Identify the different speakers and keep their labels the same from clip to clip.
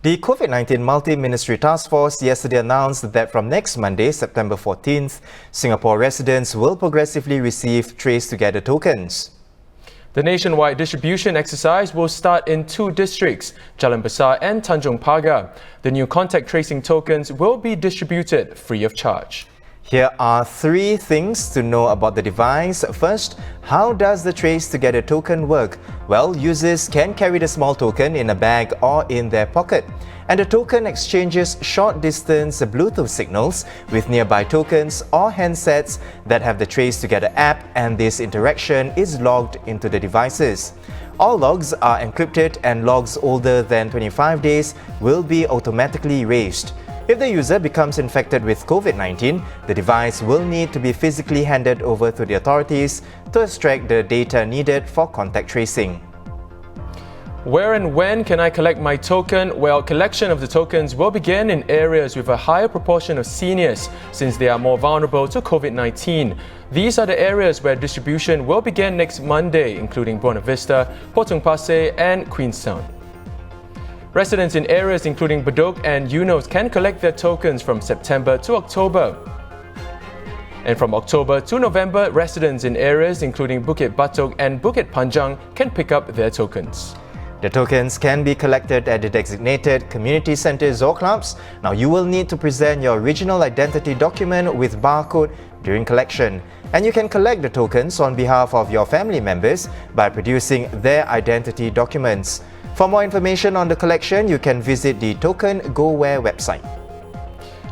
Speaker 1: The COVID-19 Multi-Ministry Task Force yesterday announced that from next Monday, September 14th, Singapore residents will progressively receive Trace Together tokens.
Speaker 2: The nationwide distribution exercise will start in 2 districts, Jalan Besar and Tanjong Pagar. The new contact tracing tokens will be distributed free of charge.
Speaker 1: Here are 3 things to know about the device. First, how does the Trace Together token work? Well, users can carry the small token in a bag or in their pocket. And the token exchanges short-distance Bluetooth signals with nearby tokens or handsets that have the Trace Together app, and this interaction is logged into the devices. All logs are encrypted and logs older than 25 days will be automatically erased. If the user becomes infected with COVID-19, the device will need to be physically handed over to the authorities to extract the data needed for contact tracing.
Speaker 2: Where and when can I collect my token? Well, collection of the tokens will begin in areas with a higher proportion of seniors since they are more vulnerable to COVID-19. These are the areas where distribution will begin next Monday, including Buona Vista, Potong Pasir and Queenstown. Residents in areas including Bedok and Eunos can collect their tokens from September to October. And from October to November, residents in areas including Bukit Batok and Bukit Panjang can pick up their tokens.
Speaker 1: The tokens can be collected at the designated community centres or clubs. Now, you will need to present your original identity document with barcode during collection. And you can collect the tokens on behalf of your family members by producing their identity documents. For more information on the collection, you can visit the Token GoWare website.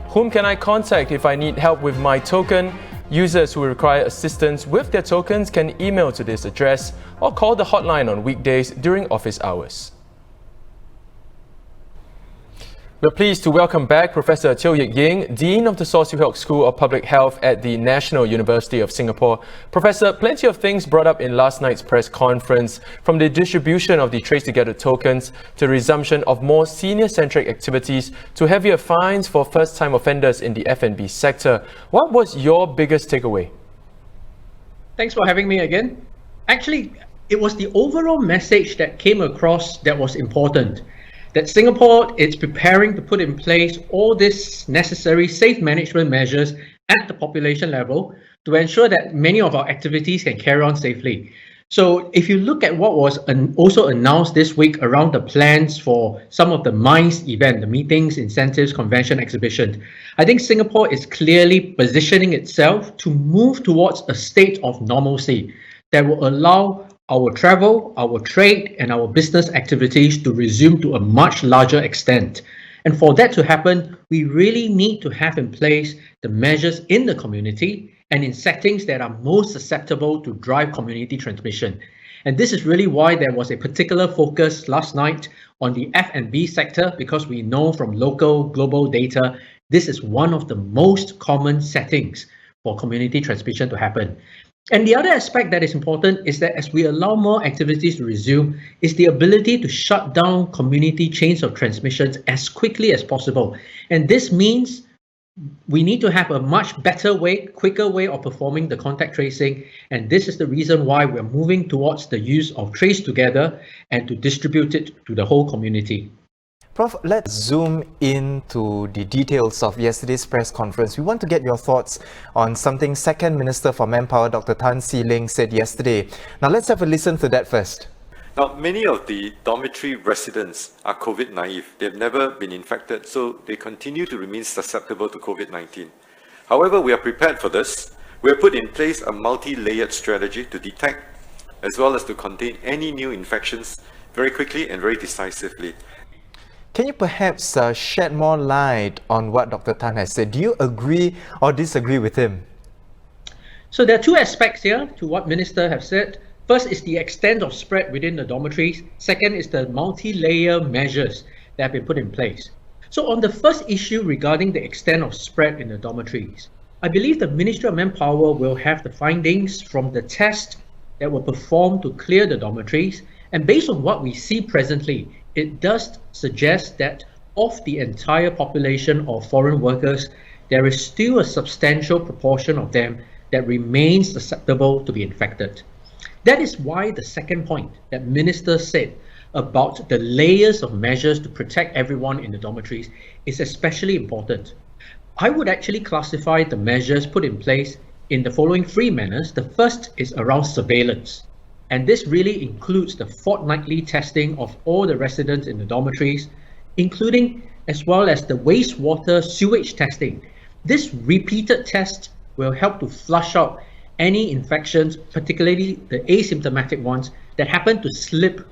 Speaker 2: Whom can I contact if I need help with my token? Users who require assistance with their tokens can email to this address or call the hotline on weekdays during office hours. We're pleased to welcome back Professor Teo Yik Ying, Dean of the Swee School of Public Health at the National University of Singapore. Professor, plenty of things brought up in last night's press conference, from the distribution of the Trace Together tokens to resumption of more senior-centric activities to heavier fines for first-time offenders in the F&B sector. What was your biggest takeaway?
Speaker 3: Thanks for having me again. Actually, it was the overall message that came across that was important. That Singapore is preparing to put in place all these necessary safe management measures at the population level to ensure that many of our activities can carry on safely. So if you look at what was also announced this week around the plans for some of the MICE event, the meetings, incentives, convention, exhibition, I think Singapore is clearly positioning itself to move towards a state of normalcy that will allow our travel, our trade, and our business activities to resume to a much larger extent. And for that to happen, we really need to have in place the measures in the community and in settings that are most susceptible to drive community transmission. And this is really why there was a particular focus last night on the F&B sector, because we know from local global data, this is one of the most common settings for community transmission to happen. And the other aspect that is important is that as we allow more activities to resume, is the ability to shut down community chains of transmissions as quickly as possible. And this means we need to have a much better way, quicker way of performing the contact tracing. And this is the reason why we're moving towards the use of Trace Together and to distribute it to the whole community.
Speaker 1: Prof, let's zoom into the details of yesterday's press conference. We want to get your thoughts on something Second Minister for Manpower, Dr. Tan See Leng, said yesterday. Now, let's have a listen to that first.
Speaker 4: Now, many of the dormitory residents are COVID naive. They've never been infected, so they continue to remain susceptible to COVID-19. However, we are prepared for this. We have put in place a multi-layered strategy to detect as well as to contain any new infections very quickly and very decisively.
Speaker 1: Can you perhaps shed more light on what Dr. Tan has said? Do you agree or disagree with him?
Speaker 3: So there are 2 aspects here to what Minister have said. First is the extent of spread within the dormitories. Second is the multi-layer measures that have been put in place. So on the first issue regarding the extent of spread in the dormitories, I believe the Ministry of Manpower will have the findings from the test that were performed to clear the dormitories. And based on what we see presently, it does suggest that of the entire population of foreign workers, there is still a substantial proportion of them that remains susceptible to be infected. That is why the second point that Minister said, about the layers of measures to protect everyone in the dormitories is especially important. I would actually classify the measures put in place in the following three manners. The first is around surveillance, and this really includes the fortnightly testing of all the residents in the dormitories, including as well as the wastewater sewage testing. This repeated test will help to flush out any infections, particularly the asymptomatic ones that happen to slip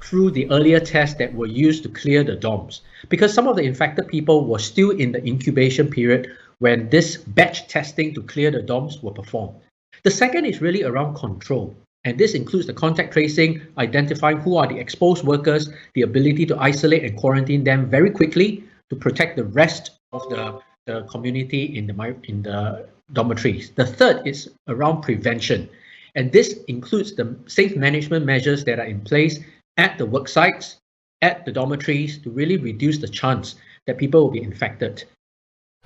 Speaker 3: through the earlier tests that were used to clear the dorms, because some of the infected people were still in the incubation period when this batch testing to clear the dorms were performed. The second is really around control, and this includes the contact tracing, identifying who are the exposed workers, the ability to isolate and quarantine them very quickly to protect the rest of the community in the dormitories. The third is around prevention, and this includes the safe management measures that are in place at the work sites, at the dormitories, to really reduce the chance that people will be infected.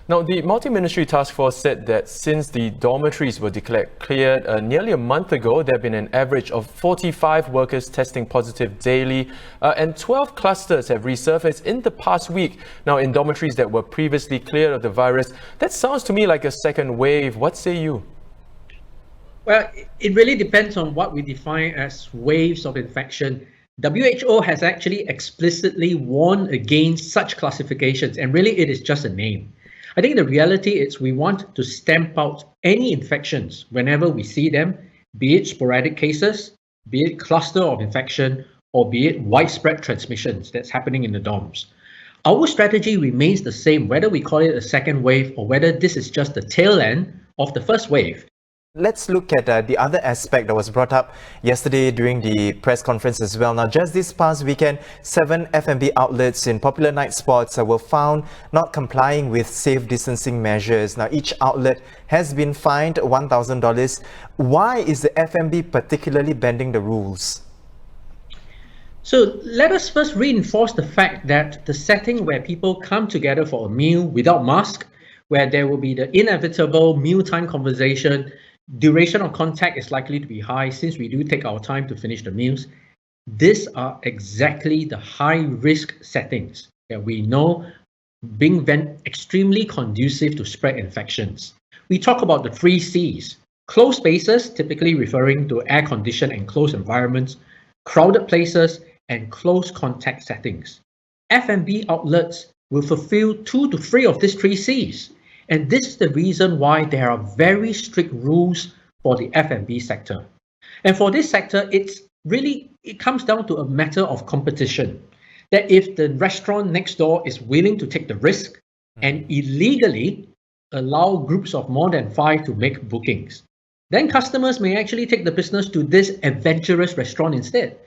Speaker 2: Now, the multi-ministry task force said that since the dormitories were declared cleared nearly a month ago, there have been an average of 45 workers testing positive daily, and 12 clusters have resurfaced in the past week. Now, in dormitories that were previously cleared of the virus, that sounds to me like a second wave. What say you?
Speaker 3: Well, it really depends on what we define as waves of infection. WHO has actually explicitly warned against such classifications, and really it is just a name. I think the reality is we want to stamp out any infections whenever we see them, be it sporadic cases, be it cluster of infection, or be it widespread transmissions that's happening in the dorms. Our strategy remains the same, whether we call it a second wave or whether this is just the tail end of the first wave.
Speaker 1: Let's look at the other aspect that was brought up yesterday during the press conference as well. Now, just this past weekend, 7 F&B outlets in popular night spots were found not complying with safe distancing measures. Now, each outlet has been fined $1,000. Why is the F&B particularly bending the rules?
Speaker 3: So let us first reinforce the fact that the setting where people come together for a meal without mask, where there will be the inevitable mealtime conversation, duration of contact is likely to be high since we do take our time to finish the meals. These are exactly the high-risk settings that we know being extremely conducive to spread infections. We talk about the 3 C's. Closed spaces, typically referring to air-conditioned and closed environments, crowded places, and close contact settings. F&B outlets will fulfill 2 to 3 of these 3 C's. And this is the reason why there are very strict rules for the F&B sector. And for this sector, it comes down to a matter of competition. That if the restaurant next door is willing to take the risk and illegally allow groups of more than 5 to make bookings, then customers may actually take the business to this adventurous restaurant instead.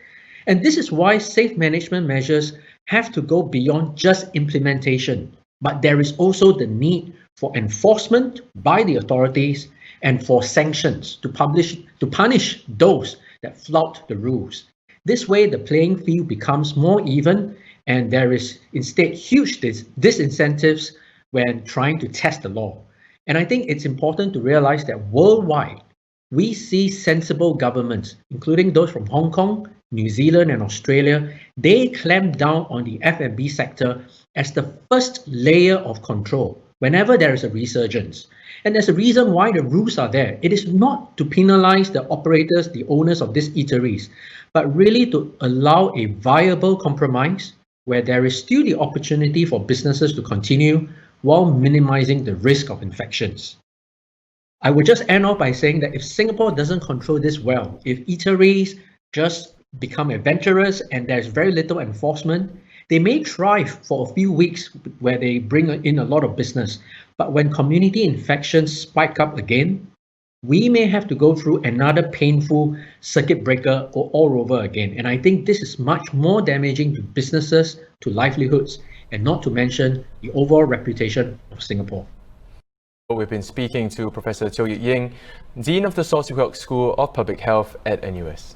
Speaker 3: And this is why safe management measures have to go beyond just implementation. But there is also the need for enforcement by the authorities and for sanctions to punish those that flout the rules. This way, the playing field becomes more even, and there is instead huge disincentives when trying to test the law. And I think it's important to realize that worldwide, we see sensible governments, including those from Hong Kong, New Zealand, and Australia. They clamp down on the F&B sector as the first layer of control whenever there is a resurgence. And there's a reason why the rules are there. It is not to penalize the operators, the owners of these eateries, but really to allow a viable compromise where there is still the opportunity for businesses to continue while minimizing the risk of infections. I would just end off by saying that if Singapore doesn't control this well, if eateries just become adventurous and there's very little enforcement, they may thrive for a few weeks where they bring in a lot of business. But when community infections spike up again, we may have to go through another painful circuit breaker all over again. And I think this is much more damaging to businesses, to livelihoods, and not to mention the overall reputation of Singapore.
Speaker 2: We've been speaking to Professor Teo Yik Ying, Dean of the Swee School of Public Health at NUS.